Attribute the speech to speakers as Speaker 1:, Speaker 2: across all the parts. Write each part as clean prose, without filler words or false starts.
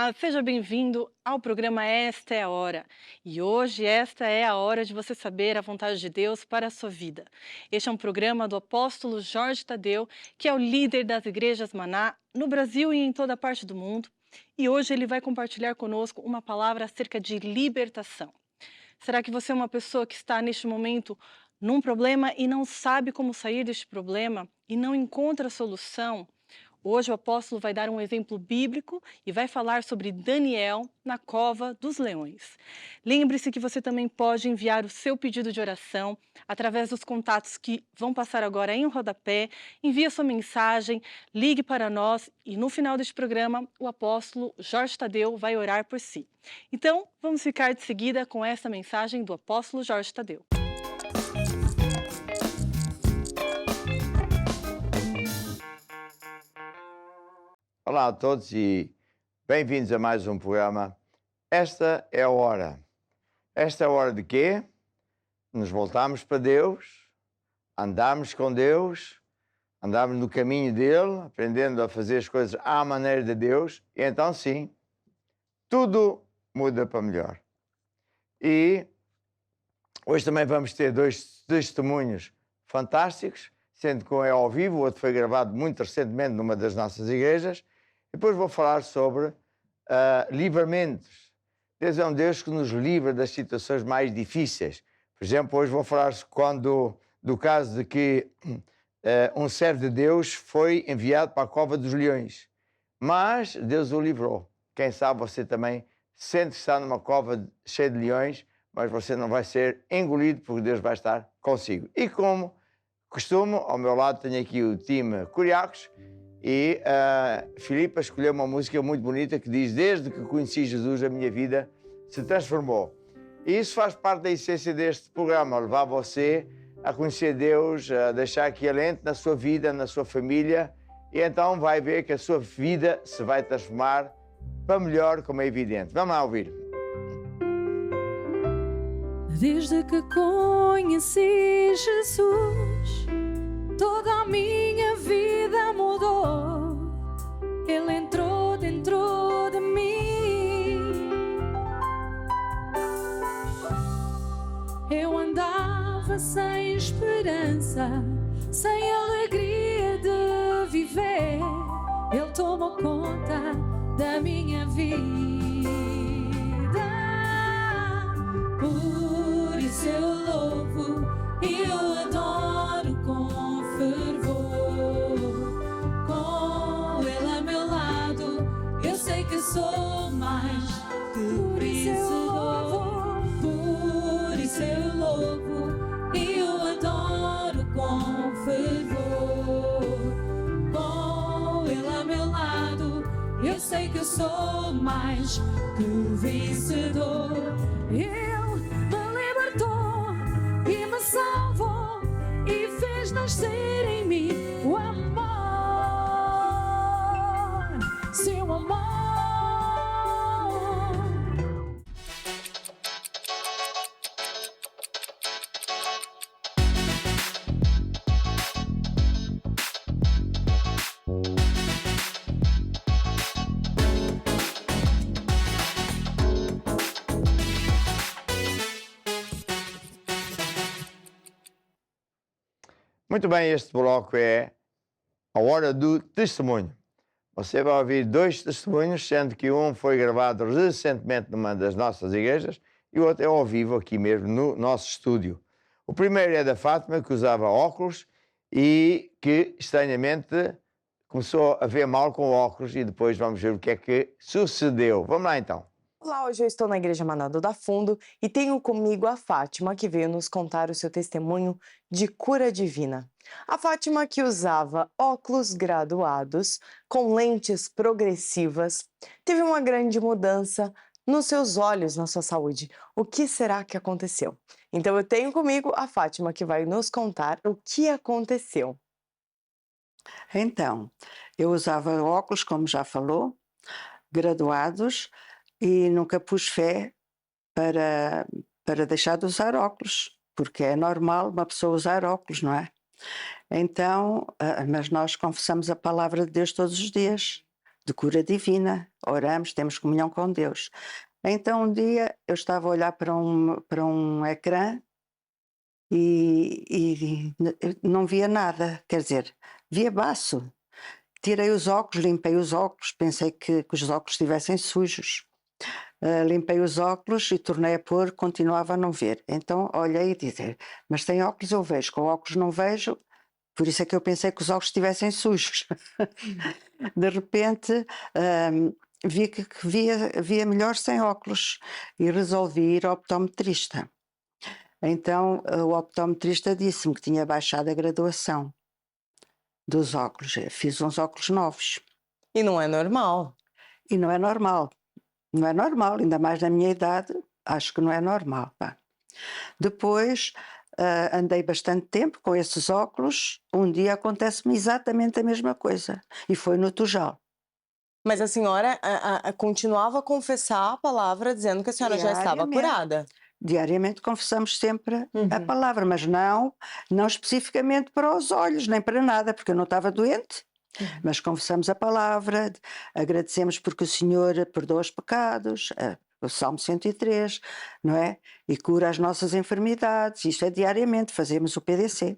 Speaker 1: Olá, seja bem-vindo ao programa Esta é a Hora. E hoje esta é a hora de você saber a vontade de Deus para a sua vida. Este é um programa do apóstolo Jorge Tadeu, que é o líder das igrejas Maná no Brasil e em toda parte do mundo. E hoje ele vai compartilhar conosco uma palavra acerca de libertação. Será que você é uma pessoa que está neste momento num problema e não sabe como sair deste problema e não encontra solução? Hoje o apóstolo vai dar um exemplo bíblico e vai falar sobre Daniel na cova dos leões. Lembre-se que você também pode enviar o seu pedido de oração através dos contatos que vão passar agora em rodapé. Envie a sua mensagem, ligue para nós e no final deste programa o apóstolo Jorge Tadeu vai orar por si. Então, vamos ficar de seguida com essa mensagem do apóstolo Jorge Tadeu.
Speaker 2: Olá a todos e bem-vindos a mais um programa. Esta é a hora. Esta é a hora de quê? Nos voltamos para Deus, andamos com Deus, andamos no caminho dele, aprendendo a fazer as coisas à maneira de Deus, e então sim, tudo muda para melhor. E hoje também vamos ter dois testemunhos fantásticos, sendo que um é ao vivo, o outro foi gravado muito recentemente numa das nossas igrejas. Depois vou falar sobre livramentos. Deus é um Deus que nos livra das situações mais difíceis. Por exemplo, hoje vou falar do caso de que um servo de Deus foi enviado para a cova dos leões. Mas Deus o livrou. Quem sabe você também sente que está numa cova cheia de leões, mas você não vai ser engolido porque Deus vai estar consigo. E como costumo, ao meu lado tenho aqui o time Curiacos. E a Filipa escolheu uma música muito bonita que diz: desde que conheci Jesus a minha vida se transformou. E isso faz parte da essência deste programa, levar você a conhecer Deus, a deixar que Ele entre na sua vida, na sua família, e então vai ver que a sua vida se vai transformar para melhor, como é evidente. Vamos lá ouvir.
Speaker 3: Desde que conheci Jesus, toda a minha vida mudou. Ele entrou dentro de mim. Eu andava sem esperança, sem alegria de viver. Ele tomou conta da minha vida. Por isso eu louvo e eu adoro com fervor. Com Ele a meu lado, eu sei que sou mais que vencedor. Por isso eu louvo e eu adoro com fervor. Com Ele a meu lado, eu sei que eu sou mais que vencedor. Ele me libertou e me salvou e fez nascer em mim o amor, seu amor.
Speaker 2: Muito bem, este bloco é a hora do testemunho. Você vai ouvir dois testemunhos, sendo que um foi gravado recentemente numa das nossas igrejas e o outro é ao vivo aqui mesmo no nosso estúdio. O primeiro é da Fátima, que usava óculos e que, estranhamente, começou a ver mal com óculos e depois vamos ver o que é que sucedeu. Vamos lá então.
Speaker 4: Olá, hoje eu estou na Igreja Maná do Da Fundo e tenho comigo a Fátima, que veio nos contar o seu testemunho de cura divina. A Fátima, que usava óculos graduados com lentes progressivas, teve uma grande mudança nos seus olhos, na sua saúde. O que será que aconteceu? Então eu tenho comigo a Fátima, que vai nos contar o que aconteceu.
Speaker 5: Então, eu usava óculos, como já falou, graduados, e nunca pus fé para deixar de usar óculos, porque é normal uma pessoa usar óculos, não é? Então, mas nós confessamos a palavra de Deus todos os dias. de cura divina. Oramos, temos comunhão com Deus. Então um dia eu estava a olhar para um ecrã e não via nada, quer dizer, via baço. Tirei os óculos, limpei os óculos, pensei que os óculos estivessem sujos. Limpei os óculos e tornei a pôr, continuava a não ver. Então olhei e disse, mas sem óculos eu vejo, com óculos não vejo, por isso é que eu pensei que os óculos estivessem sujos. De repente vi que via melhor sem óculos e resolvi ir ao optometrista. Então o optometrista disse-me que tinha baixado a graduação dos óculos. Eu fiz uns óculos novos.
Speaker 4: E não é normal.
Speaker 5: E não é normal. Não é normal, ainda mais na minha idade, acho que não é normal. Pá. Depois andei bastante tempo com esses óculos. Um dia acontece-me exatamente a mesma coisa. E foi no Tujal.
Speaker 4: Mas a senhora continuava a confessar a palavra dizendo que a senhora já estava
Speaker 5: Diariamente.
Speaker 4: curada.
Speaker 5: Diariamente confessamos sempre a
Speaker 4: Uhum.
Speaker 5: palavra, mas não especificamente para os olhos, nem para nada, porque eu não estava doente. Mas confessamos a palavra, agradecemos porque o Senhor perdoa os pecados, o Salmo 103, não é? E cura as nossas enfermidades. Isto é diariamente, fazemos o PDC.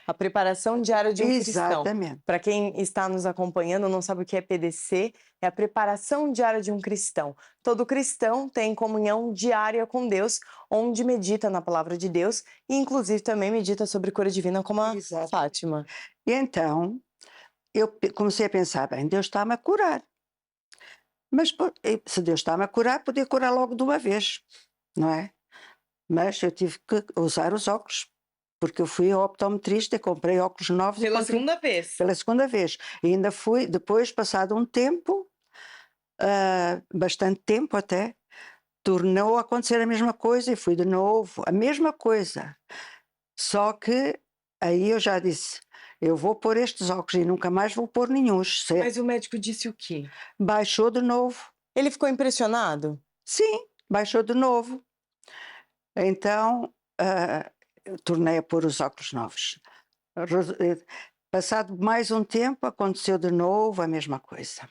Speaker 4: A preparação diária de um cristão.
Speaker 5: Exatamente.
Speaker 4: Para quem está nos acompanhando, não sabe o que é PDC, é a preparação diária de um cristão. Todo cristão tem comunhão diária com Deus, onde medita na palavra de Deus e inclusive também medita sobre cura divina como a
Speaker 5: Exato.
Speaker 4: Fátima.
Speaker 5: E então eu comecei a pensar, bem, Deus está-me a curar. Mas se Deus está-me a curar, podia curar logo de uma vez, não é? Mas eu tive que usar os óculos, porque eu fui ao optometrista e comprei óculos novos.
Speaker 4: Pela segunda vez.
Speaker 5: Pela segunda vez. E ainda fui, depois, passado um tempo, bastante tempo até, tornou a acontecer a mesma coisa e fui de novo, a mesma coisa. Só que aí eu já disse, eu vou pôr estes óculos e nunca mais vou pôr nenhum.
Speaker 4: Mas o médico disse o quê?
Speaker 5: Baixou de novo.
Speaker 4: Ele ficou impressionado?
Speaker 5: Sim, baixou de novo. Então, eu tornei a pôr os óculos novos. Passado mais um tempo, aconteceu de novo a mesma coisa.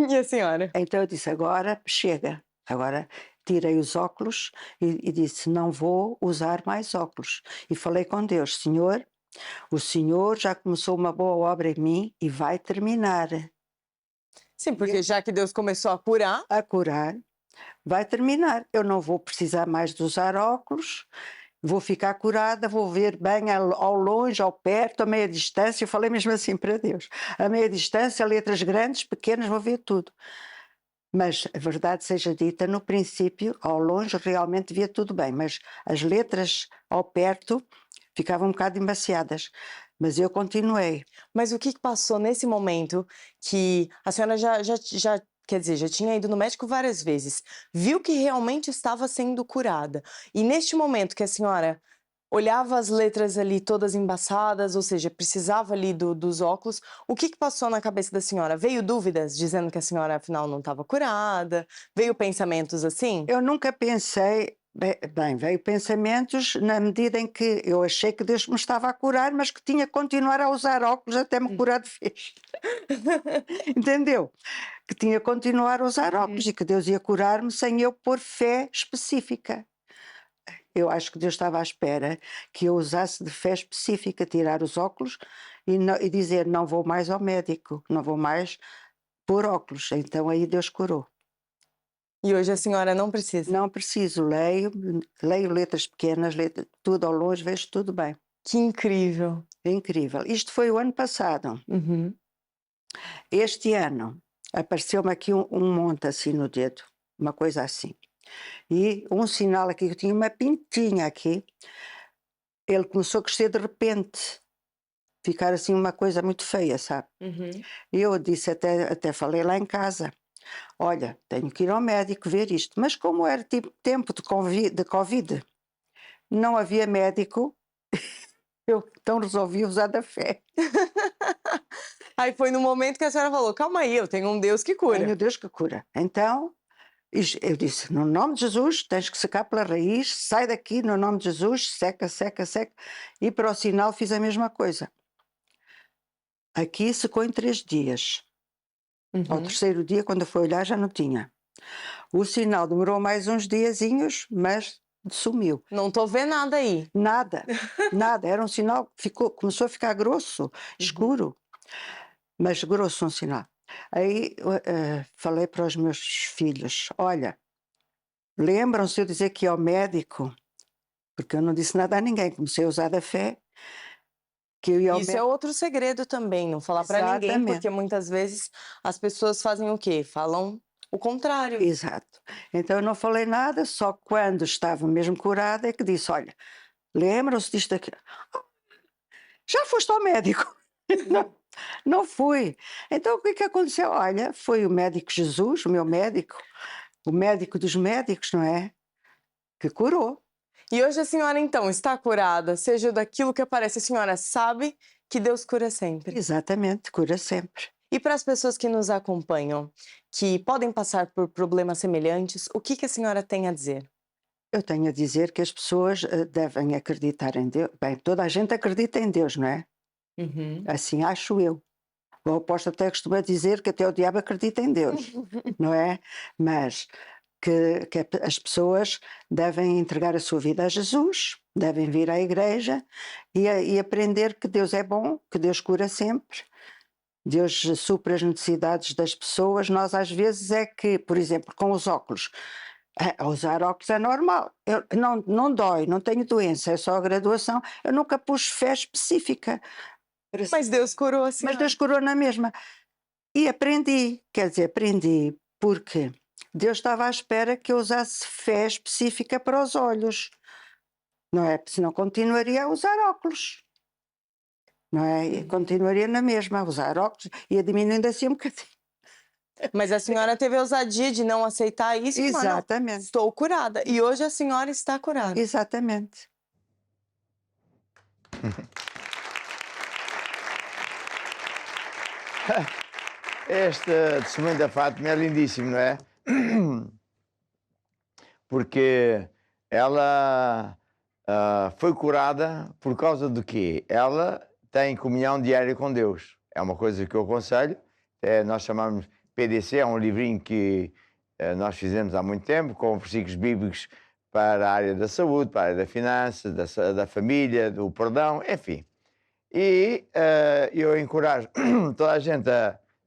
Speaker 4: E a senhora?
Speaker 5: Então eu disse, agora chega. Agora tirei os óculos e disse, não vou usar mais óculos. E falei com Deus, Senhor, o Senhor já começou uma boa obra em mim e vai terminar.
Speaker 4: Sim, porque já que Deus começou a curar,
Speaker 5: vai terminar. Eu não vou precisar mais de usar óculos, vou ficar curada, vou ver bem ao longe, ao perto, a meia distância. Eu falei mesmo assim para Deus. A meia distância, letras grandes, pequenas, vou ver tudo. Mas a verdade seja dita, no princípio, ao longe, realmente via tudo bem, mas as letras ao perto ficavam um bocado embaciadas. Mas eu continuei.
Speaker 4: Mas o que passou nesse momento que a senhora quer dizer, já tinha ido no médico várias vezes, viu que realmente estava sendo curada. E neste momento que a senhora olhava as letras ali todas embaçadas, ou seja, precisava ali dos óculos, o que passou na cabeça da senhora? Veio dúvidas dizendo que a senhora afinal não estava curada? Veio pensamentos assim?
Speaker 5: Eu nunca pensei, bem, veio pensamentos na medida em que eu achei que Deus me estava a curar, mas que tinha que continuar a usar óculos até me curar de vez. Entendeu? Que tinha que continuar a usar óculos e que Deus ia curar-me sem eu pôr fé específica. Eu acho que Deus estava à espera que eu usasse de fé específica, tirar os óculos e dizer, não vou mais ao médico, não vou mais pôr óculos. Então aí Deus curou.
Speaker 4: E hoje a senhora não precisa?
Speaker 5: Não preciso, leio letras pequenas, tudo ao longe, vejo tudo bem.
Speaker 4: Que incrível.
Speaker 5: É incrível. Isto foi o ano passado.
Speaker 4: Uhum.
Speaker 5: Este ano apareceu-me aqui um monte assim no dedo, uma coisa assim. E um sinal aqui, que tinha uma pintinha aqui, ele começou a crescer de repente, ficar assim uma coisa muito feia, sabe?
Speaker 4: Uhum.
Speaker 5: E eu disse, até falei lá em casa, olha, tenho que ir ao médico ver isto. Mas como era tipo tempo de Covid, não havia médico, eu então resolvi usar da fé.
Speaker 4: Aí foi no momento que a senhora falou, calma aí, eu tenho um Deus que cura.
Speaker 5: Tenho Deus que cura. Então, eu disse, no nome de Jesus, tens que secar pela raiz, sai daqui, no nome de Jesus, seca, seca, seca. E para o sinal fiz a mesma coisa. Aqui secou em 3 dias. Ao
Speaker 4: Uhum.
Speaker 5: terceiro dia, quando eu fui olhar, já não tinha. O sinal demorou mais uns diazinhos, mas sumiu.
Speaker 4: Não tô vendo nada aí.
Speaker 5: Nada, nada. Era um sinal que começou a ficar grosso, escuro, mas grosso um sinal. Aí falei para os meus filhos: olha, lembram-se de eu dizer que ia ao médico? Porque eu não disse nada a ninguém, comecei a usar da fé, que eu ia ao
Speaker 4: Isso é outro segredo também, não falar para ninguém,
Speaker 5: Exatamente.
Speaker 4: porque muitas vezes as pessoas fazem o quê? Falam o contrário.
Speaker 5: Exato. Então eu não falei nada, só quando estava mesmo curada é que disse: olha, lembram-se disto aqui? Já foste ao médico? Não, não fui. Então o que é que aconteceu? Olha, foi o médico Jesus, o meu médico, o médico dos médicos, não é? Que curou.
Speaker 4: E hoje a senhora, então, está curada, seja daquilo que aparece, a senhora sabe que Deus cura sempre.
Speaker 5: Exatamente, cura sempre.
Speaker 4: E para as pessoas que nos acompanham, que podem passar por problemas semelhantes, o que a senhora tem a dizer?
Speaker 5: Eu tenho a dizer que as pessoas devem acreditar em Deus. Bem, toda a gente acredita em Deus, não é? Assim acho eu. O apóstolo até costuma dizer que até o diabo acredita em Deus, não é? Mas que as pessoas devem entregar a sua vida a Jesus, devem vir à igreja e aprender que Deus é bom, que Deus cura sempre. Deus supre as necessidades das pessoas. Nós às vezes é que, por exemplo, com os óculos, usar óculos é normal. Não dói, não tenho doença, é só a graduação. Eu nunca pus fé específica.
Speaker 4: Mas Deus curou a
Speaker 5: Mas
Speaker 4: senhora.
Speaker 5: Deus curou na mesma. E aprendi, quer dizer, aprendi porque Deus estava à espera que eu usasse fé específica para os olhos, não é? Senão continuaria a usar óculos, não é? E continuaria na mesma, a usar óculos, ia diminuindo assim um bocadinho.
Speaker 4: Mas a senhora teve a ousadia de não aceitar isso e falar, não,
Speaker 5: Exatamente,
Speaker 4: estou curada. E hoje a senhora está curada.
Speaker 5: exatamente.
Speaker 2: Este testemunho da Fátima é lindíssimo, não é? Porque ela foi curada por causa do quê? Ela tem comunhão diária com Deus. É uma coisa que eu aconselho. Nós chamamos PDC, é um livrinho que nós fizemos há muito tempo, com versículos bíblicos para a área da saúde, para a área da finança, da família, do perdão, enfim. E eu encorajo toda a gente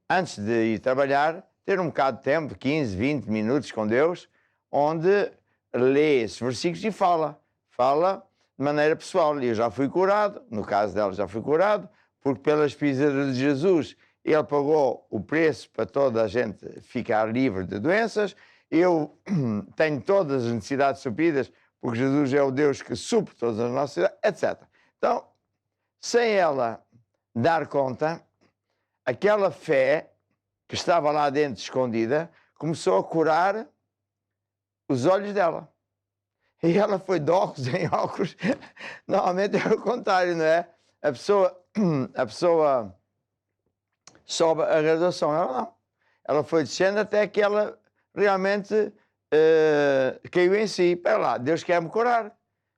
Speaker 2: antes de ir trabalhar, ter um bocado de tempo, 15, 20 minutos com Deus, onde lê esses versículos e fala de maneira pessoal. Eu já fui curado, no caso dela já fui curado, porque pelas pisaduras de Jesus ele pagou o preço para toda a gente ficar livre de doenças. Eu tenho todas as necessidades supridas, porque Jesus é o Deus que supre todas as nossas necessidades, etc. Então, sem ela dar conta, aquela fé que estava lá dentro escondida começou a curar os olhos dela. E ela foi de óculos em óculos. Normalmente é o contrário, não é? A pessoa sobe a graduação, ela não. Ela foi descendo até que ela realmente caiu em si. Espera lá, Deus quer me curar.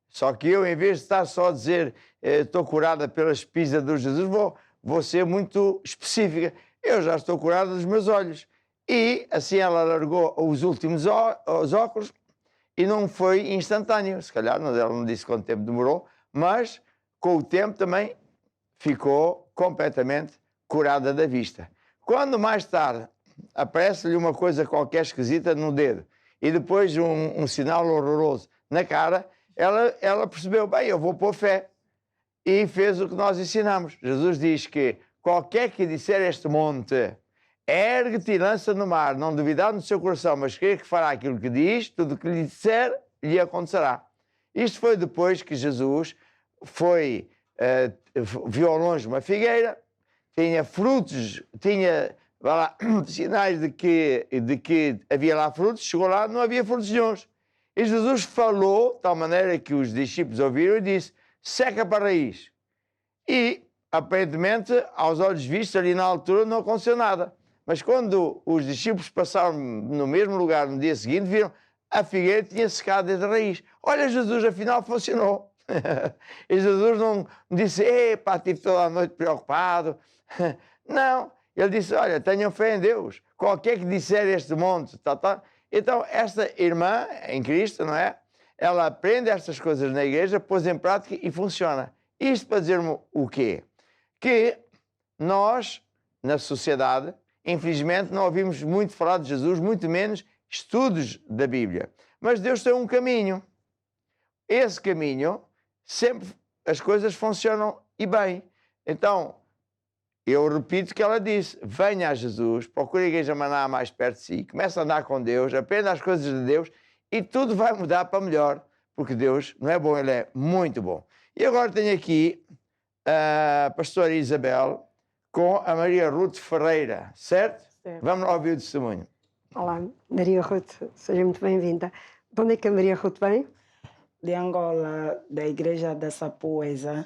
Speaker 2: Só que eu, em vez de estar só a dizer estou curada pelas pisaduras de Jesus, vou ser muito específica. Eu já estou curada dos meus olhos. E assim ela largou os últimos os óculos e não foi instantâneo. Se calhar ela não disse quanto tempo demorou, mas com o tempo também ficou completamente curada da vista. Quando mais tarde aparece-lhe uma coisa qualquer esquisita no dedo e depois um sinal horroroso na cara, ela percebeu, bem, eu vou pôr fé. E fez o que nós ensinamos. Jesus diz que qualquer que disser este monte, ergue-te e lança no mar, não duvidar no seu coração, mas crer que fará aquilo que diz, tudo o que lhe disser, lhe acontecerá. Isto foi depois que Jesus viu ao longe uma figueira, tinha frutos, tinha sinais de que havia lá frutos, chegou lá, não havia frutos nenhuns. E Jesus falou, de tal maneira que os discípulos ouviram e disse, seca para a raiz. E, aparentemente, aos olhos vistos, ali na altura, não aconteceu nada. Mas quando os discípulos passaram no mesmo lugar no dia seguinte, viram a figueira tinha secado desde a raiz. Olha, Jesus, afinal, funcionou. E Jesus não disse, epá, estive toda a noite preocupado. Não, Ele disse, olha, tenham fé em Deus. Qualquer que disser este monte, tá. Então, esta irmã em Cristo, não é? Ela aprende estas coisas na igreja, pôs em prática e funciona. Isto para dizer-me o quê? Que nós, na sociedade, infelizmente, não ouvimos muito falar de Jesus, muito menos estudos da Bíblia. Mas Deus tem um caminho. Esse caminho, sempre as coisas funcionam e bem. Então, eu repito o que ela disse, venha a Jesus, procure a igreja Maná mais perto de si, comece a andar com Deus, aprenda as coisas de Deus e tudo vai mudar para melhor, porque Deus não é bom, Ele é muito bom. E agora tenho aqui a pastora Isabel com a Maria Ruth Ferreira, certo?
Speaker 6: Certo.
Speaker 2: Vamos lá ouvir o testemunho.
Speaker 6: Olá, Maria Ruth, seja muito bem-vinda. De onde é que a Maria Ruth vem?
Speaker 7: De Angola, da igreja da Sapuesa,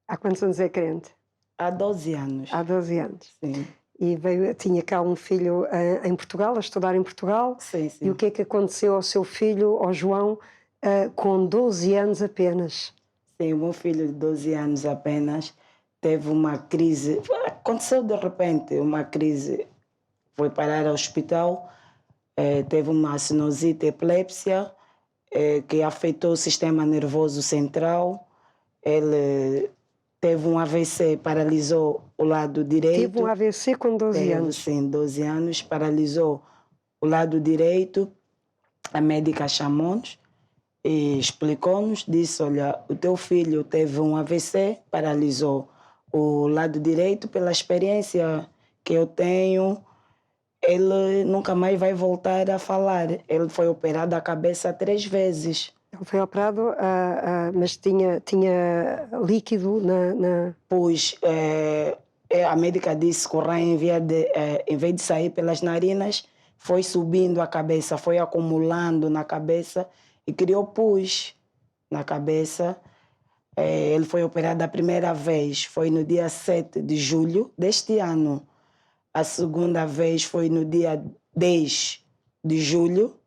Speaker 6: Há quantos anos é crente?
Speaker 7: há 12 anos.
Speaker 6: Há 12 anos.
Speaker 7: Sim,
Speaker 6: E tinha cá um filho em Portugal, a estudar em Portugal.
Speaker 7: sim, sim.
Speaker 6: E o que é que aconteceu ao seu filho, ao João, com 12 anos apenas?
Speaker 7: Sim, o meu filho de 12 anos apenas teve uma crise. Aconteceu de repente uma crise. Foi parar ao hospital, teve uma sinusite, epilepsia, que afetou o sistema nervoso central. Ele teve um AVC, paralisou o lado direito.
Speaker 6: Teve um AVC com 12
Speaker 7: Teve,
Speaker 6: anos.
Speaker 7: sim, 12 anos, paralisou o lado direito. A médica chamou-nos e explicou-nos, disse, olha, o teu filho teve um AVC, paralisou o lado direito, pela experiência que eu tenho, ele nunca mais vai voltar a falar. Ele foi operado a cabeça 3 vezes.
Speaker 6: Ele foi operado, mas tinha líquido na...
Speaker 7: Pois a médica disse que o raio, em vez de sair pelas narinas, foi subindo a cabeça, foi acumulando na cabeça e criou pus na cabeça. Ele foi operado a primeira vez, foi no dia 7 de julho deste ano. A segunda vez foi no dia 10 de julho.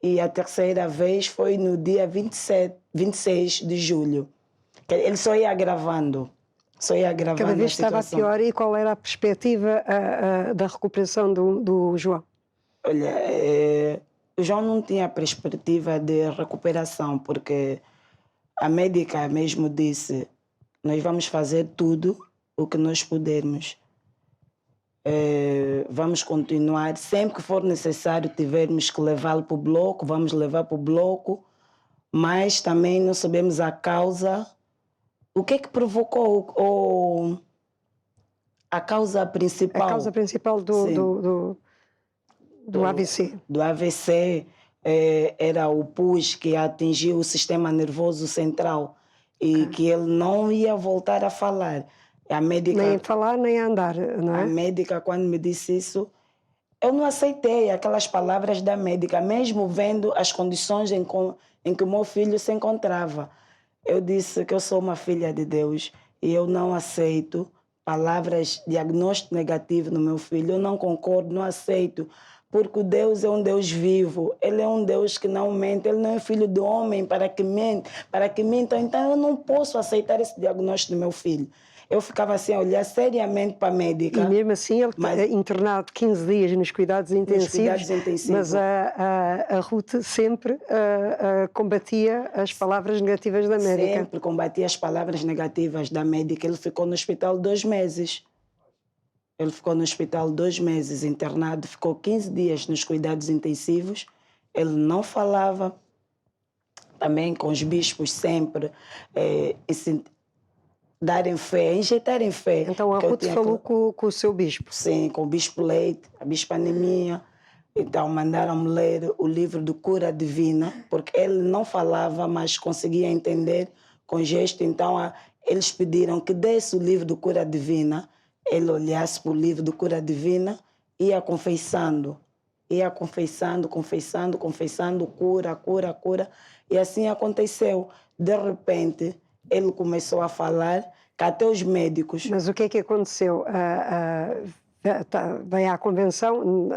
Speaker 7: E a terceira vez foi no dia 26 de julho. Ele só ia agravando.
Speaker 6: Cada vez estava pior. E qual era a perspectiva da recuperação do João?
Speaker 7: Olha, o João não tinha perspectiva de recuperação, porque a médica mesmo disse, nós vamos fazer tudo o que nós pudermos. Vamos continuar, sempre que for necessário tivermos que levá-lo para o bloco, vamos levar para o bloco, mas também não sabemos a causa, o que é que provocou a causa principal.
Speaker 6: A causa principal do AVC.
Speaker 7: Do AVC era o pus que atingiu o sistema nervoso central e que ele não ia voltar a falar. A médica,
Speaker 6: nem falar, nem andar, não é?
Speaker 7: A médica, quando me disse isso, eu não aceitei aquelas palavras da médica, mesmo vendo as condições em que o meu filho se encontrava. Eu disse que eu sou uma filha de Deus e eu não aceito palavras, diagnóstico negativo no meu filho. Eu não concordo, não aceito, porque Deus é um Deus vivo. Ele é um Deus que não mente. Ele não é filho do homem para que minta. Então eu não posso aceitar esse diagnóstico do meu filho. Eu ficava assim a olhar seriamente para a médica.
Speaker 6: E mesmo assim ele internado 15 dias nos cuidados intensivos, mas a Ruth sempre combatia as palavras negativas da médica.
Speaker 7: Sempre combatia as palavras negativas da médica. Ele ficou no hospital 2 meses. Ele ficou no hospital 2 meses internado, ficou 15 dias nos cuidados intensivos. Ele não falava. Também com os bispos sempre darem fé, injetarem fé.
Speaker 6: Então a Ruth falou com o seu bispo?
Speaker 7: Sim, com o bispo Leite, a bispa Anemia. Então mandaram-me ler o livro do Cura Divina, porque ele não falava, mas conseguia entender com gesto. Então eles pediram que desse o livro do Cura Divina, ele olhasse para o livro do Cura Divina e ia confessando, cura. E assim aconteceu. De repente, ele começou a falar que até os médicos...
Speaker 6: Mas o que é que aconteceu? Veio à convenção,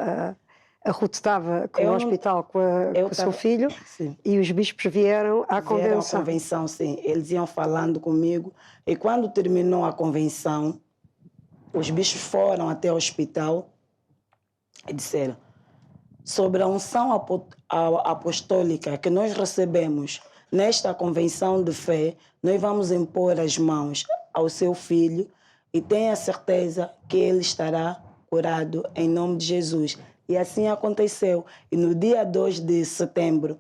Speaker 6: a Ruth estava no hospital com o seu filho, sim, e os bispos vieram à convenção.
Speaker 7: Vieram à convenção, sim. Eles iam falando comigo. E quando terminou a convenção, os bispos foram até o hospital e disseram: sobre a unção apostólica que nós recebemos nesta convenção de fé, nós vamos impor as mãos ao seu filho e tenha certeza que ele estará curado em nome de Jesus. E assim aconteceu. E no dia 2 de setembro,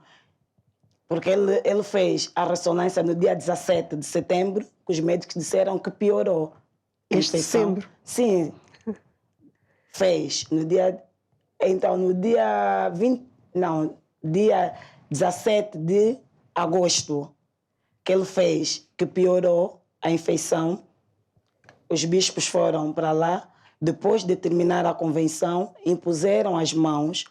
Speaker 7: porque ele fez a ressonância no dia 17 de setembro, que os médicos disseram que piorou.
Speaker 6: Este setembro?
Speaker 7: Sim, fez. Então, no dia dia 17 de agosto, que ele fez, que piorou a infecção, os bispos foram para lá, depois de terminar a convenção, impuseram as mãos.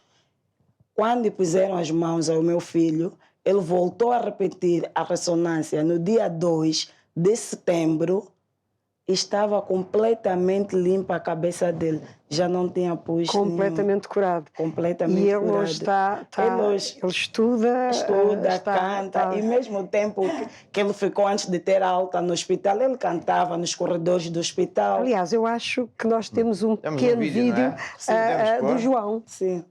Speaker 7: Quando impuseram as mãos ao meu filho, ele voltou a repetir a ressonância no dia 2 de setembro, estava completamente limpa a cabeça dele. Já não tinha pus
Speaker 6: completamente curado.
Speaker 7: Completamente
Speaker 6: e ele
Speaker 7: curado.
Speaker 6: Hoje ele estuda,
Speaker 7: canta. E mesmo o tempo que ele ficou antes de ter alta no hospital, ele cantava nos corredores do hospital.
Speaker 6: Aliás, eu acho que nós temos um pequeno vídeo, do João.
Speaker 7: Sim.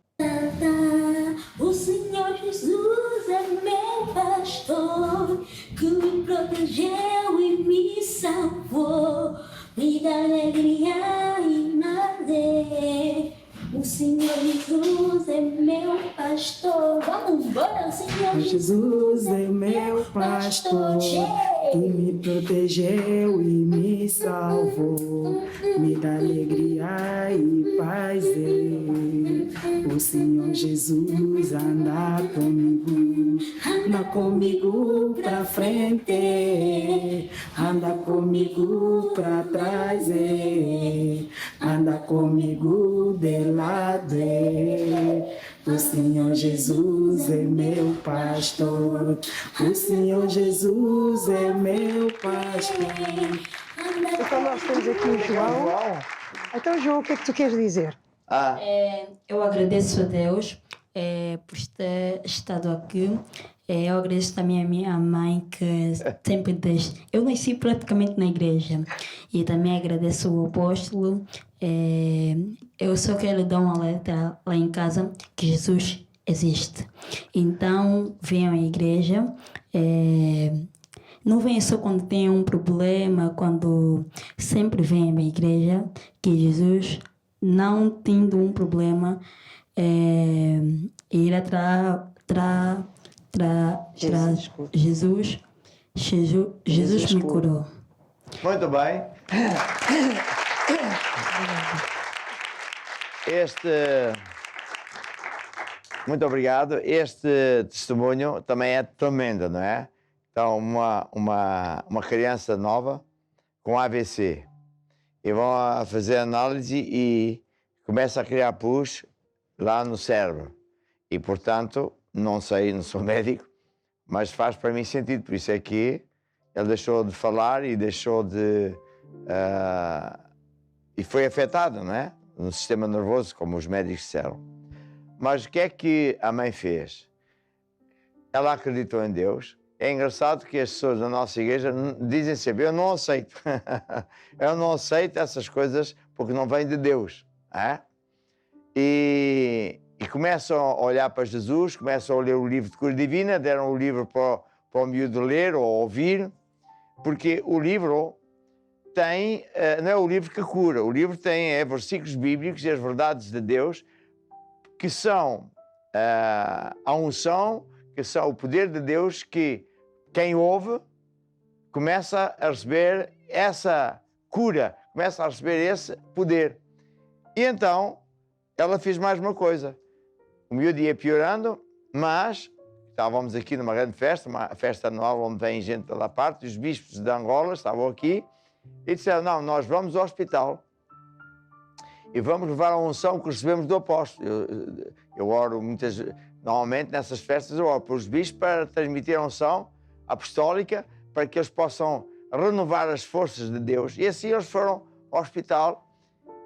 Speaker 3: O Senhor Jesus é meu pastor, que me protegeu e me salvou, me dá alegria e prazer. O Senhor Jesus é meu pastor. Vamos embora, o Senhor
Speaker 7: Jesus é meu pastor, que me protegeu e me salvou, me dá alegria e paz. O Senhor Jesus anda comigo pra frente, anda comigo pra trás, anda comigo de lado. O Senhor Jesus é meu pastor, o Senhor Jesus é meu pastor.
Speaker 6: Então nós temos aqui o João. Então, João, o que é que tu queres dizer?
Speaker 8: Eu agradeço a Deus por ter estado aqui. Eu agradeço também a minha mãe, que sempre desde... Eu nasci praticamente na igreja. E também agradeço o apóstolo. Eu só quero dar um alerta lá em casa que Jesus existe. Então, venham à igreja. Não venham só quando tem um problema, quando sempre venham à igreja, que Jesus, não tendo um problema, irá Jesus me curou.
Speaker 2: Muito bem. Muito obrigado. Este testemunho também é tremendo, não é? Então, uma criança nova com AVC. E vão a fazer análise e começa a criar pus lá no cérebro. E, portanto, não sei, não sou médico, mas faz para mim sentido. Por isso é que ele deixou de falar e deixou de... e foi afetado, não é? No sistema nervoso, como os médicos disseram. Mas o que é que a mãe fez? Ela acreditou em Deus. É engraçado que as pessoas da nossa igreja dizem sempre: eu não aceito. Eu não aceito essas coisas porque não vêm de Deus. É? E começam a olhar para Jesus, começam a ler o livro de cura divina, deram o livro para o miúdo ler ou ouvir, porque o livro tem, não é o livro que cura, o livro tem versículos bíblicos e as verdades de Deus, que são a unção, que são o poder de Deus, que quem ouve começa a receber essa cura, começa a receber esse poder. E então ela fez mais uma coisa. O miúdo ia piorando, mas estávamos aqui numa grande festa, uma festa anual onde vem gente da parte, os bispos de Angola estavam aqui e disseram: não, nós vamos ao hospital e vamos levar a unção que recebemos do apóstolo. Eu oro normalmente nessas festas, eu oro para os bispos para transmitir a unção apostólica, para que eles possam renovar as forças de Deus. E assim eles foram ao hospital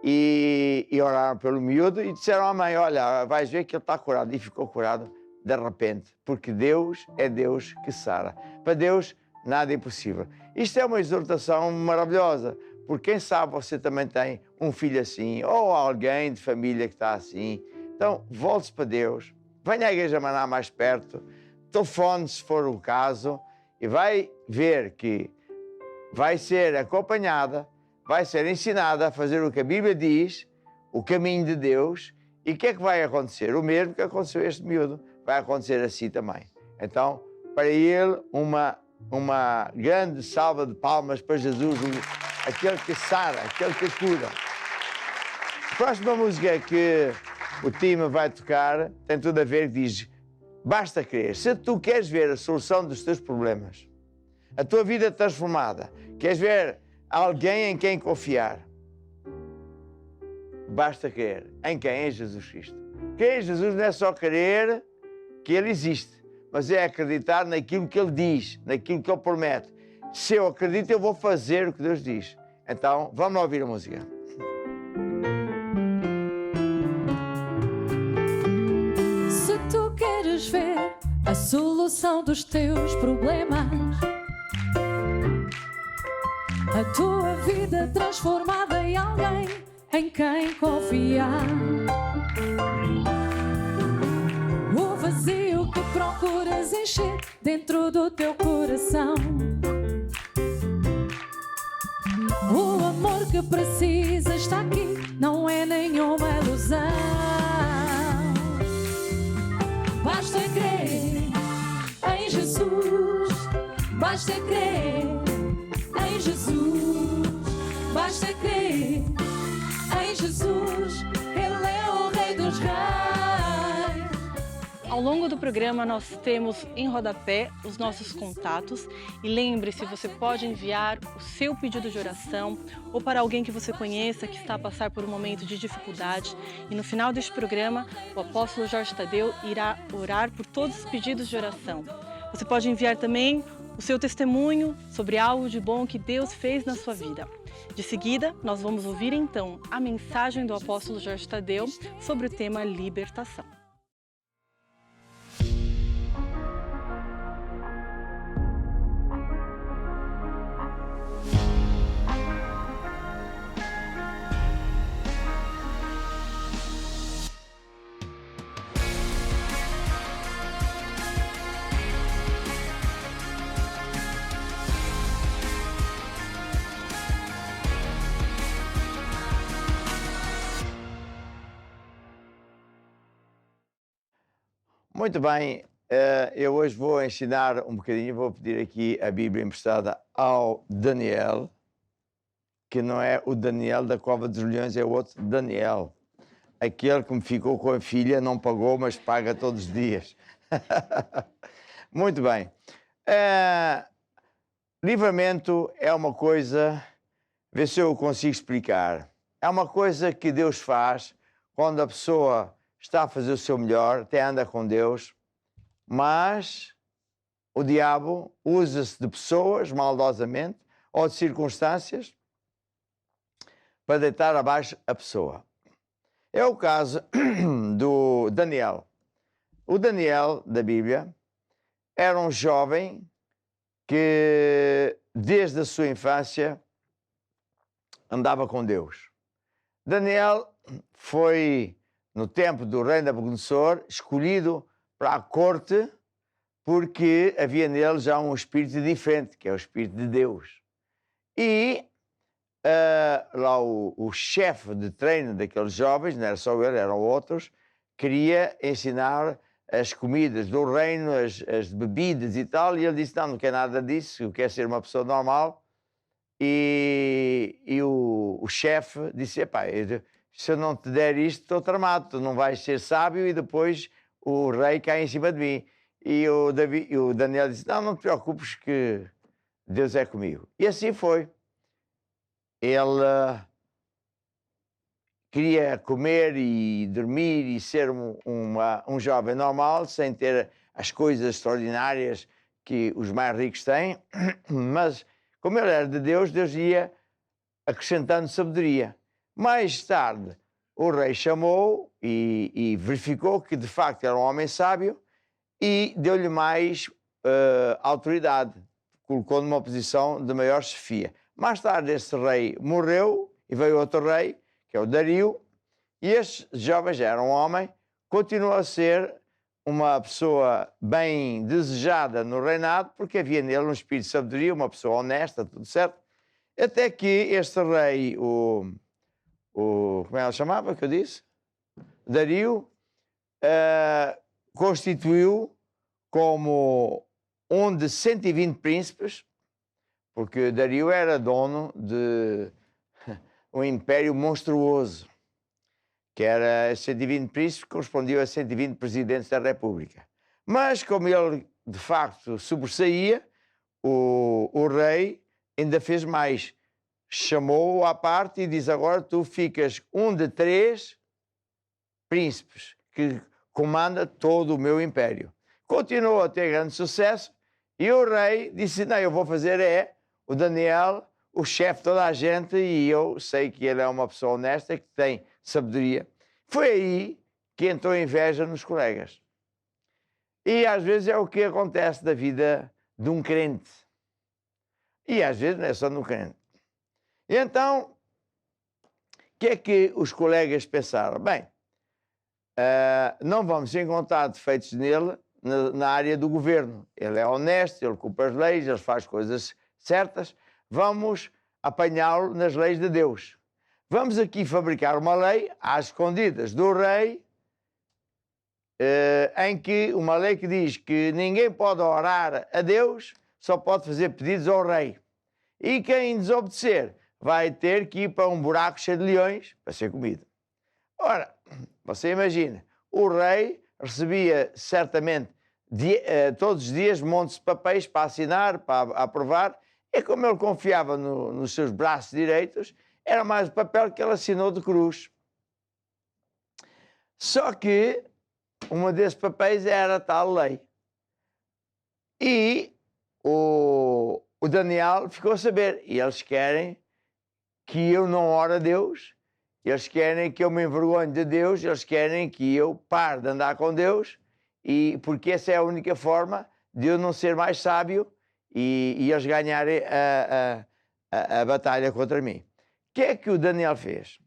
Speaker 2: e oraram pelo miúdo e disseram à mãe: olha, vais ver que ele está curado. E ficou curado de repente, porque Deus é Deus que sara. Para Deus nada é impossível. Isto é uma exortação maravilhosa, porque quem sabe você também tem um filho assim, ou alguém de família que está assim. Então, volte-se para Deus, venha à Igreja Maná mais perto, telefone se for o caso, e vai ver que vai ser acompanhada, vai ser ensinada a fazer o que a Bíblia diz, o caminho de Deus. E o que é que vai acontecer? O mesmo que aconteceu a este miúdo, vai acontecer assim também. Então, para ele, uma grande salva de palmas para Jesus, aquele que sara, aquele que cura. A próxima música que o time vai tocar tem tudo a ver, diz: basta crer. Se tu queres ver a solução dos teus problemas, a tua vida transformada, queres ver alguém em quem confiar, basta crer. Em quem? Em Jesus Cristo. Crer em Jesus não é só crer que Ele existe, mas é acreditar naquilo que Ele diz, naquilo que Ele promete. Se eu acredito, eu vou fazer o que Deus diz. Então, vamos ouvir a música.
Speaker 3: Se tu queres ver a solução dos teus problemas, a tua vida transformada em alguém em quem confiar, o vazio que procuras encher dentro do teu coração, o amor que precisas está aqui, não é nenhuma ilusão. Basta crer em Jesus, basta crer em Jesus, basta crer em Jesus, Ele é o Rei dos Reis.
Speaker 1: Ao longo do programa, nós temos em rodapé os nossos contatos. E lembre-se, você pode enviar o seu pedido de oração ou para alguém que você conheça que está a passar por um momento de dificuldade. E no final deste programa, o apóstolo Jorge Tadeu irá orar por todos os pedidos de oração. Você pode enviar também o seu testemunho sobre algo de bom que Deus fez na sua vida. De seguida, nós vamos ouvir então a mensagem do apóstolo Jorge Tadeu sobre o tema libertação.
Speaker 2: Muito bem, eu hoje vou ensinar um bocadinho, vou pedir aqui a Bíblia emprestada ao Daniel, que não é o Daniel da Cova dos Leões, é o outro Daniel. Aquele que me ficou com a filha, não pagou, mas paga todos os dias. Muito bem. Livramento é uma coisa, vê se eu consigo explicar, é uma coisa que Deus faz quando a pessoa está a fazer o seu melhor, até anda com Deus, mas o diabo usa-se de pessoas maldosamente ou de circunstâncias para deitar abaixo a pessoa. É o caso do Daniel. O Daniel da Bíblia era um jovem que desde a sua infância andava com Deus. Daniel foi, no tempo do rei Nabucodonosor, escolhido para a corte porque havia nele já um espírito diferente, que é o Espírito de Deus. E lá o chefe de treino daqueles jovens, não era só ele, eram outros, queria ensinar as comidas do reino, as bebidas e tal, e ele disse, não quer nada disso, eu quero ser uma pessoa normal. E o chefe disse, epá, se eu não te der isto, estou tramado, tu não vais ser sábio e depois o rei cai em cima de mim. E o Daniel disse, não te preocupes que Deus é comigo. E assim foi. Ele queria comer e dormir e ser um jovem normal, sem ter as coisas extraordinárias que os mais ricos têm, mas como ele era de Deus, Deus ia acrescentando sabedoria. Mais tarde, o rei chamou e verificou que, de facto, era um homem sábio e deu-lhe mais autoridade, colocou numa posição de maior chefia. Mais tarde, esse rei morreu e veio outro rei, que é o Dario, e este jovem já era um homem, continuou a ser uma pessoa bem desejada no reinado, porque havia nele um espírito de sabedoria, uma pessoa honesta, tudo certo. Até que este rei, como é que ele chamava, que eu disse? Dario, constituiu como um de 120 príncipes, porque Dario era dono de um império monstruoso, que era 120 príncipes, que correspondiam a 120 presidentes da República. Mas, como ele, de facto, sobressaía, o rei ainda fez mais. Chamou-o à parte e diz, agora tu ficas um de 3 príncipes que comanda todo o meu império. Continuou a ter grande sucesso e o rei disse, não, eu vou fazer o Daniel, o chefe de toda a gente, e eu sei que ele é uma pessoa honesta, que tem sabedoria. Foi aí que entrou inveja nos colegas. E às vezes é o que acontece da vida de um crente. E às vezes não é só de um crente. E então, o que é que os colegas pensaram? Bem, não vamos encontrar defeitos nele na área do governo. Ele é honesto, ele cumpre as leis, ele faz coisas certas. Vamos apanhá-lo nas leis de Deus. Vamos aqui fabricar uma lei às escondidas do rei, uma lei que diz que ninguém pode orar a Deus, só pode fazer pedidos ao rei. E quem desobedecer vai ter que ir para um buraco cheio de leões para ser comido. Ora, você imagina, o rei recebia certamente todos os dias montes de papéis para assinar, para aprovar, e como ele confiava nos seus braços direitos, era mais o papel que ele assinou de cruz. Só que uma desses papéis era a tal lei. E o Daniel ficou a saber, e eles querem que eu não ore a Deus, eles querem que eu me envergonhe de Deus, eles querem que eu pare de andar com Deus, porque essa é a única forma de eu não ser mais sábio e eles ganharem a batalha contra mim. O que é que o Daniel fez?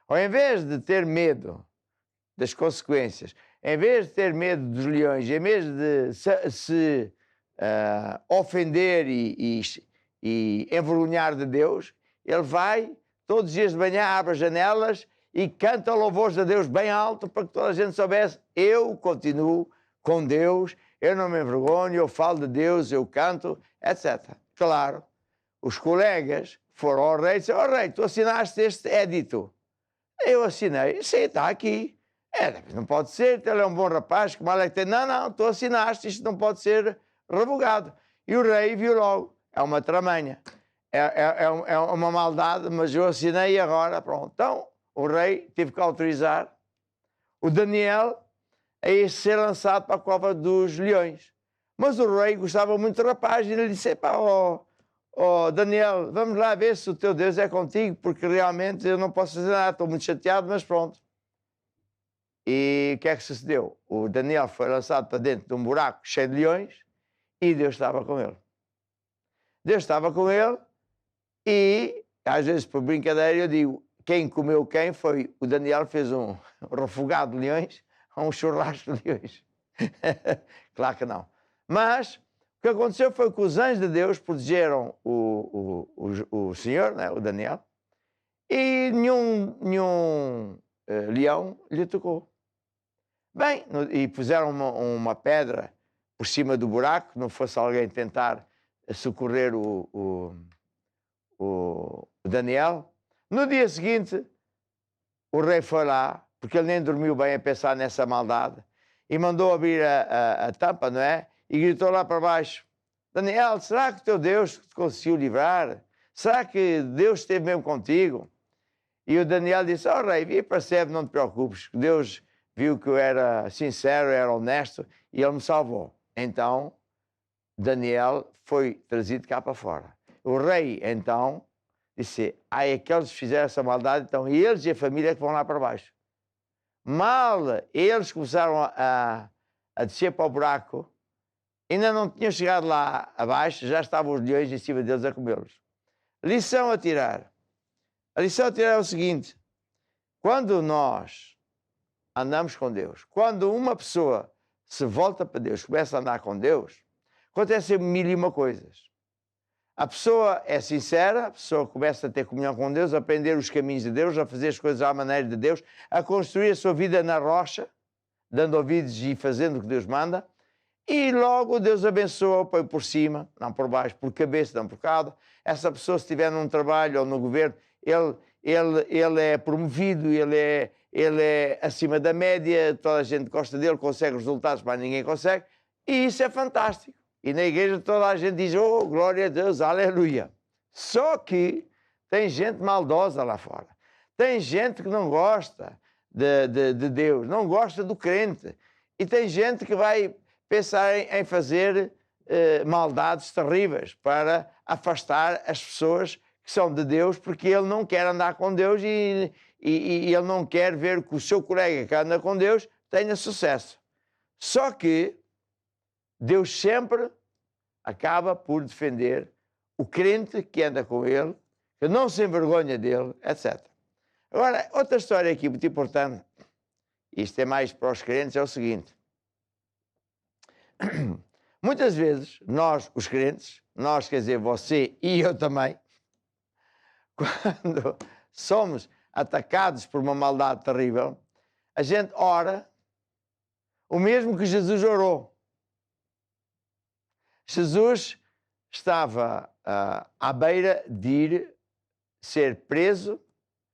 Speaker 2: Ao invés de ter medo das consequências, em vez de ter medo dos leões, em vez de se ofender e envergonhar de Deus, ele vai, todos os dias de manhã, abre as janelas e canta louvores a Deus bem alto para que toda a gente soubesse, eu continuo com Deus, eu não me envergonho, eu falo de Deus, eu canto, etc. Claro, os colegas foram ao rei e disseram, ó rei, tu assinaste este édito. Eu assinei, sim, está aqui. Não pode ser, ele é um bom rapaz, que mal é que tem. Não, tu assinaste, isto não pode ser revogado. E o rei viu logo, é uma tramanha. É uma maldade, mas eu assinei agora, pronto. Então, o rei teve que autorizar o Daniel a ser lançado para a cova dos leões. Mas o rei gostava muito do rapaz e ele disse, Daniel, vamos lá ver se o teu Deus é contigo, porque realmente eu não posso fazer nada, estou muito chateado, mas pronto. E o que é que sucedeu? O Daniel foi lançado para dentro de um buraco cheio de leões e Deus estava com ele. Deus estava com ele e, às vezes, por brincadeira, eu digo, quem comeu quem foi o Daniel, fez um refogado de leões, um churrasco de leões. Claro que não. Mas o que aconteceu foi que os anjos de Deus protegeram o senhor, né, o Daniel, e nenhum leão lhe tocou. Bem, e puseram uma pedra por cima do buraco, que não fosse alguém tentar socorrer o Daniel. No dia seguinte, o rei foi lá, porque ele nem dormiu bem a pensar nessa maldade, e mandou abrir a tampa, não é? E gritou lá para baixo, Daniel, será que o teu Deus te conseguiu livrar? Será que Deus esteve mesmo contigo? E o Daniel disse, rei, e percebe, não te preocupes, Deus viu que eu era sincero, era honesto, e ele me salvou. Então, Daniel foi trazido cá para fora. O rei, então, disse, aqueles que fizeram essa maldade, então eles e a família que vão lá para baixo. Mal eles começaram a descer para o buraco, ainda não tinham chegado lá abaixo, já estavam os leões em cima deles a comê-los. Lição a tirar. A lição a tirar é o seguinte: quando nós andamos com Deus, quando uma pessoa se volta para Deus, começa a andar com Deus, acontecem 1001 coisas. A pessoa é sincera, a pessoa começa a ter comunhão com Deus, a aprender os caminhos de Deus, a fazer as coisas à maneira de Deus, a construir a sua vida na rocha, dando ouvidos e fazendo o que Deus manda, e logo Deus abençoa, põe por cima, não por baixo, por cabeça, não por cauda. Essa pessoa, se estiver num trabalho ou no governo, ele é promovido, ele é acima da média, toda a gente gosta dele, consegue resultados, mas ninguém consegue, e isso é fantástico. E na igreja toda a gente diz, oh, glória a Deus, aleluia. Só que tem gente maldosa lá fora. Tem gente que não gosta de Deus, não gosta do crente. E tem gente que vai pensar em fazer maldades terríveis para afastar as pessoas que são de Deus, porque ele não quer andar com Deus e ele não quer ver que o seu colega que anda com Deus tenha sucesso. Só que Deus sempre acaba por defender o crente que anda com ele, que não se envergonha dele, etc. Agora, outra história aqui muito importante, isto é mais para os crentes, é o seguinte. Muitas vezes, nós, os crentes, nós, quer dizer, você e eu também, quando somos atacados por uma maldade terrível, a gente ora o mesmo que Jesus orou. Jesus estava à beira de ir ser preso,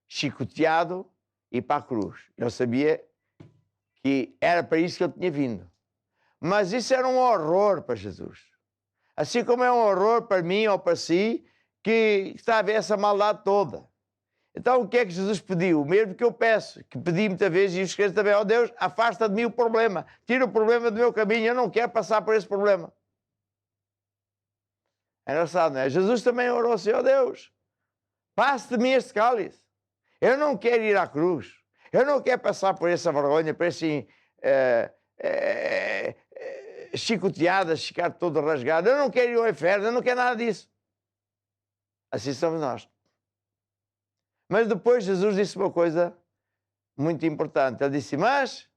Speaker 2: chicoteado e ir para a cruz. Ele sabia que era para isso que ele tinha vindo. Mas isso era um horror para Jesus. Assim como é um horror para mim ou para si, que está a ver essa maldade toda. Então o que é que Jesus pediu? O mesmo que eu peço, que pedi muitas vezes, e os crentes também, ó Deus, afasta de mim o problema, tira o problema do meu caminho, eu não quero passar por esse problema. É engraçado, não é? Jesus também orou assim, ó Deus, passe de mim este cálice. Eu não quero ir à cruz. Eu não quero passar por essa vergonha, por esse chicoteadas, ficar todo rasgado. Eu não quero ir ao inferno, eu não quero nada disso. Assim somos nós. Mas depois Jesus disse uma coisa muito importante. Ele disse, mas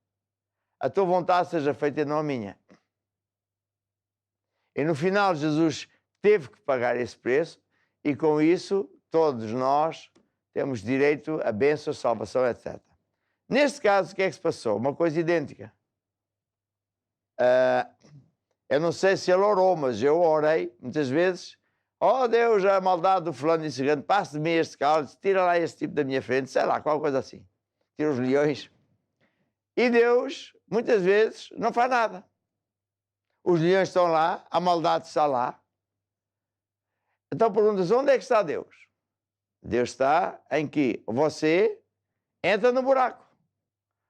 Speaker 2: a tua vontade seja feita e não a minha. E no final Jesus teve que pagar esse preço e com isso todos nós temos direito à bênção, à salvação, etc. Neste caso, o que é que se passou? Uma coisa idêntica. Eu não sei se ele orou, mas eu orei muitas vezes. Oh Deus, a maldade do fulano e cigano, passe de mim este cálice, tira lá esse tipo da minha frente, sei lá, qualquer coisa assim. Tira os leões. E Deus, muitas vezes, não faz nada. Os leões estão lá, a maldade está lá. Então perguntas, onde é que está Deus? Deus está em que você entra no buraco,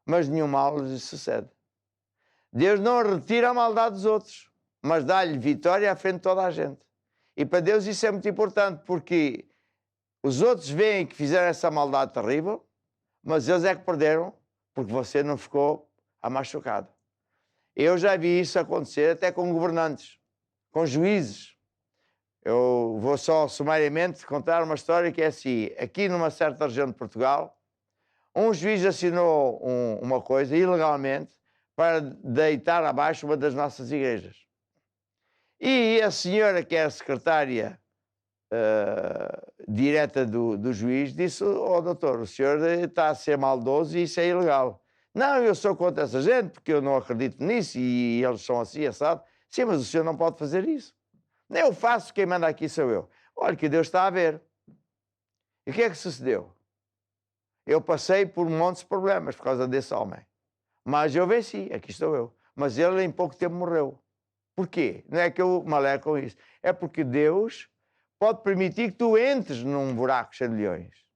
Speaker 2: mas nenhum mal lhe sucede. Deus não retira a maldade dos outros, mas dá-lhe vitória à frente de toda a gente. E para Deus isso é muito importante, porque os outros veem que fizeram essa maldade terrível, mas eles é que perderam, porque você não ficou machucado. Eu já vi isso acontecer até com governantes, com juízes. Eu vou só sumariamente contar uma história que é assim. Aqui numa certa região de Portugal, um juiz assinou uma coisa ilegalmente para deitar abaixo uma das nossas igrejas. E a senhora, que é a secretária direta do juiz, disse, oh doutor, o senhor está a ser maldoso e isso é ilegal. Não, eu sou contra essa gente, porque eu não acredito nisso e eles são assim, assado. Sim, mas o senhor não pode fazer isso. Eu faço, quem manda aqui sou eu. Olha que Deus está a ver. E o que é que sucedeu? Eu passei por um monte de problemas por causa desse homem. Mas eu venci, aqui estou eu. Mas ele em pouco tempo morreu. Porquê? Não é que eu me alegro com isso. É porque Deus pode permitir que tu entres num buraco cheio de leões.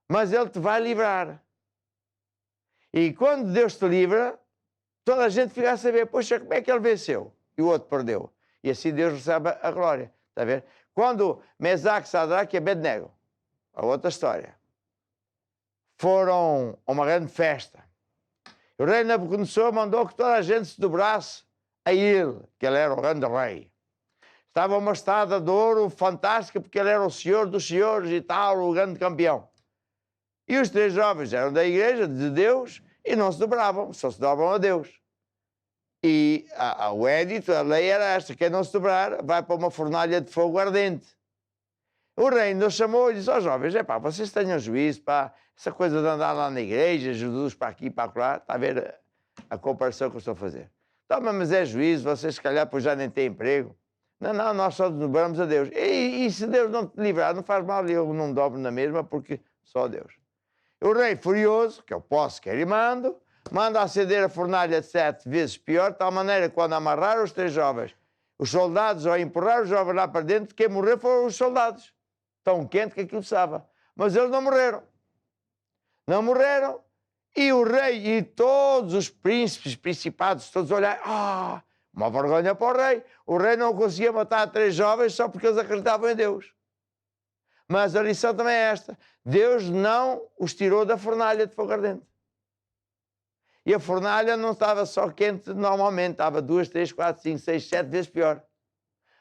Speaker 2: Mas Ele te vai livrar. E quando Deus te livra, toda a gente fica a saber, poxa, como é que ele venceu? E o outro perdeu. E assim Deus recebe a glória. Está a ver? Quando Mesaque, Sadraque e Abednego, a outra história, foram a uma grande festa, o rei Nabucodonosor mandou que toda a gente se dobrasse a ele, que ele era o grande rei. Estava uma estátua de ouro fantástica, porque ele era o senhor dos senhores e tal, o grande campeão. E os 3 jovens eram da igreja, de Deus, e não se dobravam, só se dobravam a Deus. E o édito, a lei era esta: quem não se dobrar vai para uma fornalha de fogo ardente. O rei nos chamou e disse: ó jovens, vocês tenham juízo, essa coisa de andar lá na igreja, Jesus para aqui, para lá, está a ver a comparação que eu estou a fazer. Toma, mas é juízo, vocês se calhar pois já nem têm emprego. Não, nós só nos dobramos a Deus. E se Deus não te livrar, não faz mal, eu não me dobro na mesma, porque só Deus. O rei furioso, que eu posso, quer e manda acender a fornalha 7 vezes pior, de tal maneira que quando amarraram os 3 jovens, os soldados, ao empurrar os jovens lá para dentro, quem morreu foram os soldados. Tão quente que aquilo estava. Mas eles não morreram. Não morreram. E o rei e todos os príncipes, principados, todos olharam. Uma vergonha para o rei. O rei não conseguia matar 3 jovens só porque eles acreditavam em Deus. Mas a lição também é esta: Deus não os tirou da fornalha de fogo ardente. E a fornalha não estava só quente normalmente, estava 2, 3, 4, 5, 6, 7 vezes pior.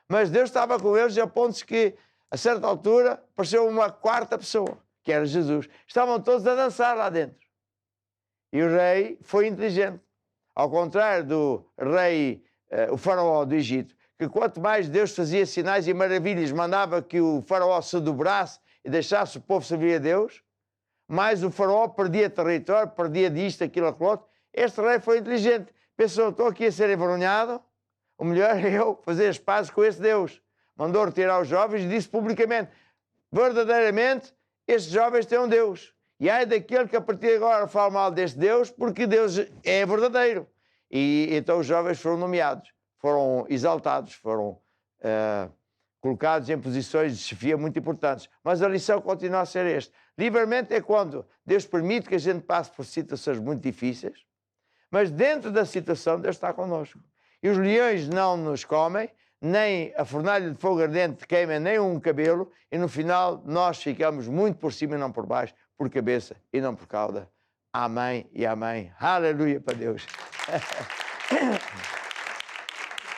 Speaker 2: Mas Deus estava com eles a pontos que, a certa altura, apareceu uma 4ª pessoa, que era Jesus. Estavam todos a dançar lá dentro. E o rei foi inteligente. Ao contrário do rei, o faraó do Egito, que quanto mais Deus fazia sinais e maravilhas, mandava que o faraó se dobrasse e deixasse o povo servir a Deus, mais o faraó perdia território, perdia disto, aquilo, aquilo outro. Este rei foi inteligente. Pensou: estou aqui a ser envergonhado, o melhor é eu fazer as pazes com esse Deus. Mandou retirar os jovens e disse publicamente: verdadeiramente, estes jovens têm um Deus. E ai daquele que a partir de agora fala mal deste Deus, porque Deus é verdadeiro. E então os jovens foram nomeados, foram exaltados, foram colocados em posições de chefia muito importantes. Mas a lição continua a ser esta: livramento é quando Deus permite que a gente passe por situações muito difíceis, mas dentro da situação Deus está connosco. E os leões não nos comem, nem a fornalha de fogo ardente queima nem um cabelo, e no final nós ficamos muito por cima e não por baixo, por cabeça e não por cauda. Amém e amém. Aleluia para Deus.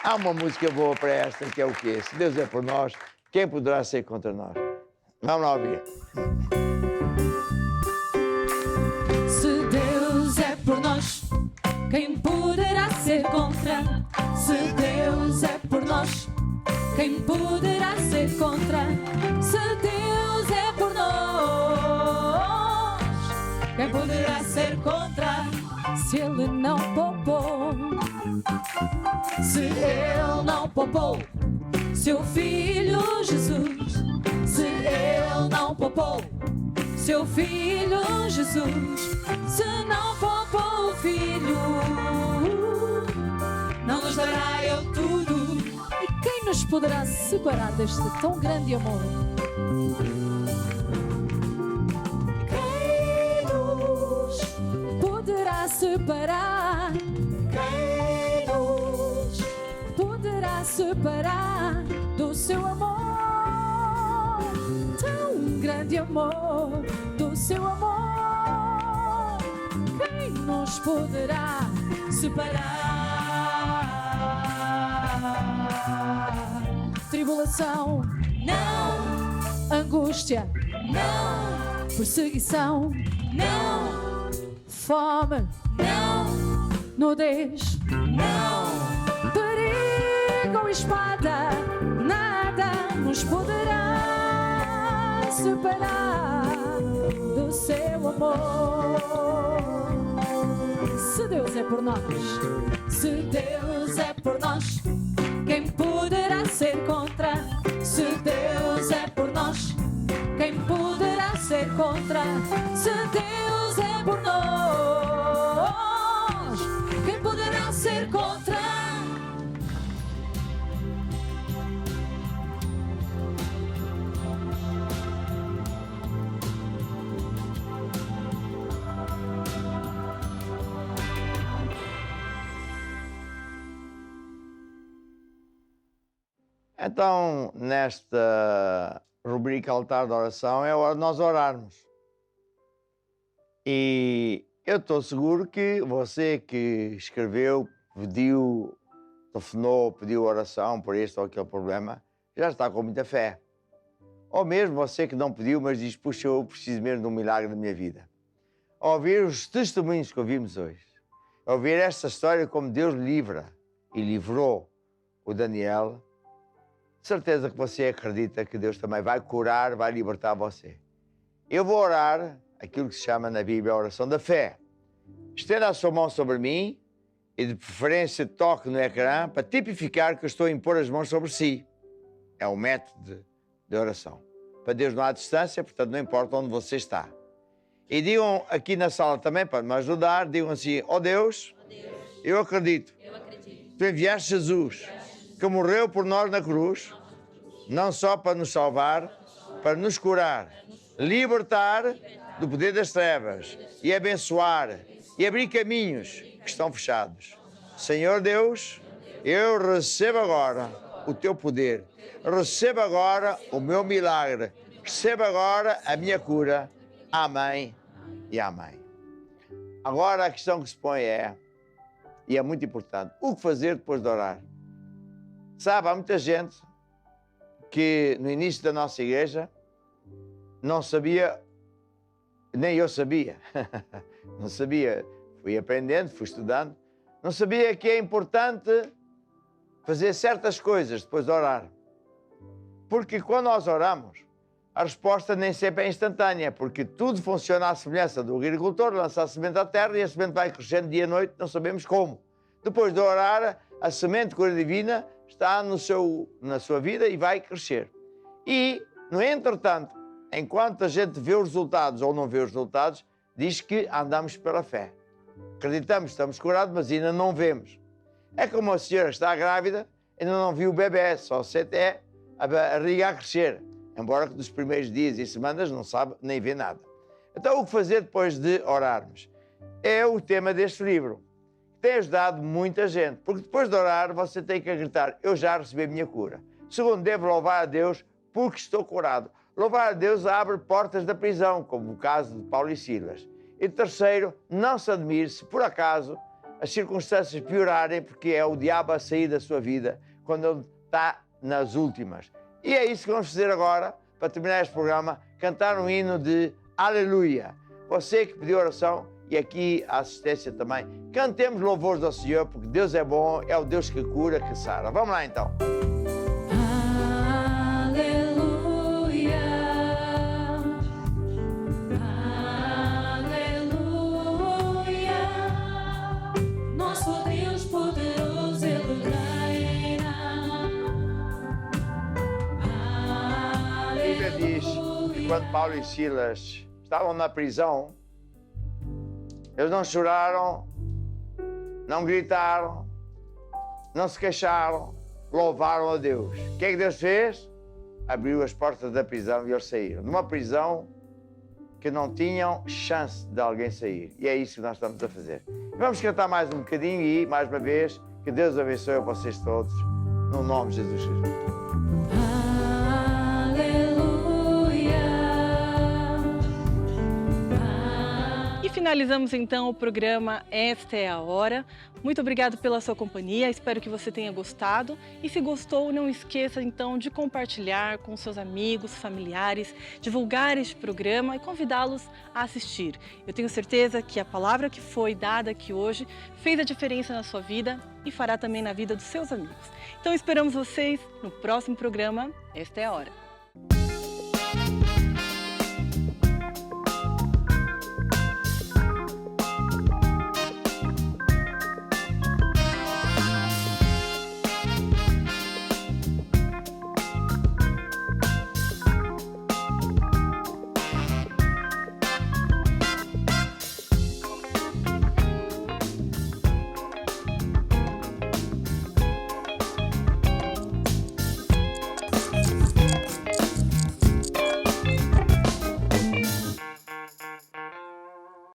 Speaker 2: Há uma música boa para esta, que é o quê? Se Deus é por nós, quem poderá ser contra nós? Vamos lá ouvir.
Speaker 3: Se Deus é por nós, quem poderá ser contra? Se Deus é por nós, quem poderá ser contra? Se Deus é por nós, quem poderá ser contra? Se Ele não poupou, se Ele não poupou seu Filho Jesus, se Ele não poupou seu Filho Jesus, se não poupou o Filho, não nos dará Ele tudo. E quem nos poderá separar deste tão grande amor? Quem nos poderá separar? Quem nos poderá separar do seu amor? Tão grande amor, do seu amor. Quem nos poderá separar? Tribulação, não. Angústia, não. Perseguição, não. Fome, não. Nudez, não. Perigo ou espada, nada nos poderá separar do seu amor. Se Deus é por nós, se Deus é por nós, quem poderá ser contra? Se Deus é por nós, quem poderá ser contra? Se Deus é por nós, quem poderá ser contra?
Speaker 2: Então, nesta rubrica Altar de Oração, é hora de nós orarmos. E eu estou seguro que você que escreveu, pediu, telefonou, pediu oração por este ou aquele problema, já está com muita fé. Ou mesmo você que não pediu, mas diz, puxa, eu preciso mesmo de um milagre na minha vida. Ao ouvir os testemunhos que ouvimos hoje, ao ouvir esta história como Deus livra e livrou o Daniel, de certeza que você acredita que Deus também vai curar, vai libertar você. Eu vou orar aquilo que se chama na Bíblia a oração da fé. Estenda a sua mão sobre mim e de preferência toque no ecrã para tipificar que eu estou a impor as mãos sobre si. É um método de oração. Para Deus não há distância, portanto não importa onde você está. E digam aqui na sala também, para me ajudar, digam assim, ó Deus, eu acredito. Tu enviaste Jesus, que morreu por nós na cruz, não só para nos salvar, para nos curar, libertar do poder das trevas e abençoar e abrir caminhos que estão fechados. Senhor Deus, eu recebo agora o teu poder, recebo agora o meu milagre, recebo agora a minha cura. Amém e amém. Agora a questão que se põe é, e é muito importante, o que fazer depois de orar? Sabe, há muita gente que no início da nossa igreja não sabia, nem eu sabia, não sabia, fui aprendendo, fui estudando, não sabia que é importante fazer certas coisas depois de orar. Porque quando nós oramos, a resposta nem sempre é instantânea, porque tudo funciona à semelhança do agricultor, lança a semente à terra e a semente vai crescendo dia e noite, não sabemos como. Depois de orar, a semente de cura divina está na sua vida e vai crescer. E, no entretanto, enquanto a gente vê os resultados ou não vê os resultados, diz que andamos pela fé. Acreditamos, estamos curados, mas ainda não vemos. É como a senhora está grávida, ainda não viu o bebê, só sente a barriga a crescer. Embora que nos primeiros dias e semanas não sabe nem vê nada. Então, o que fazer depois de orarmos? É o tema deste livro. Tem ajudado muita gente, porque depois de orar você tem que acreditar, eu já recebi a minha cura. Segundo, devo louvar a Deus porque estou curado. Louvar a Deus abre portas da prisão, como o caso de Paulo e Silas. E terceiro, não se admire se por acaso as circunstâncias piorarem, porque é o diabo a sair da sua vida quando ele está nas últimas. E é isso que vamos fazer agora, para terminar este programa, cantar um hino de Aleluia. Você que pediu oração e aqui a assistência também, cantemos louvores ao Senhor, porque Deus é bom, é o Deus que cura, que sara. Vamos lá então.
Speaker 3: Aleluia, aleluia, nosso Deus poderoso, Ele reina.
Speaker 2: A Bíblia diz que quando Paulo e Silas estavam na prisão, eles não choraram, não gritaram, não se queixaram, louvaram a Deus. O que é que Deus fez? Abriu as portas da prisão e eles saíram. Numa prisão que não tinham chance de alguém sair. E é isso que nós estamos a fazer. Vamos cantar mais um bocadinho e, mais uma vez, que Deus abençoe a vocês todos, no nome de Jesus Cristo.
Speaker 1: E finalizamos então o programa Esta é a Hora. Muito obrigado pela sua companhia, espero que você tenha gostado. E se gostou, não esqueça então de compartilhar com seus amigos, familiares, divulgar este programa e convidá-los a assistir. Eu tenho certeza que a palavra que foi dada aqui hoje fez a diferença na sua vida e fará também na vida dos seus amigos. Então esperamos vocês no próximo programa Esta é a Hora.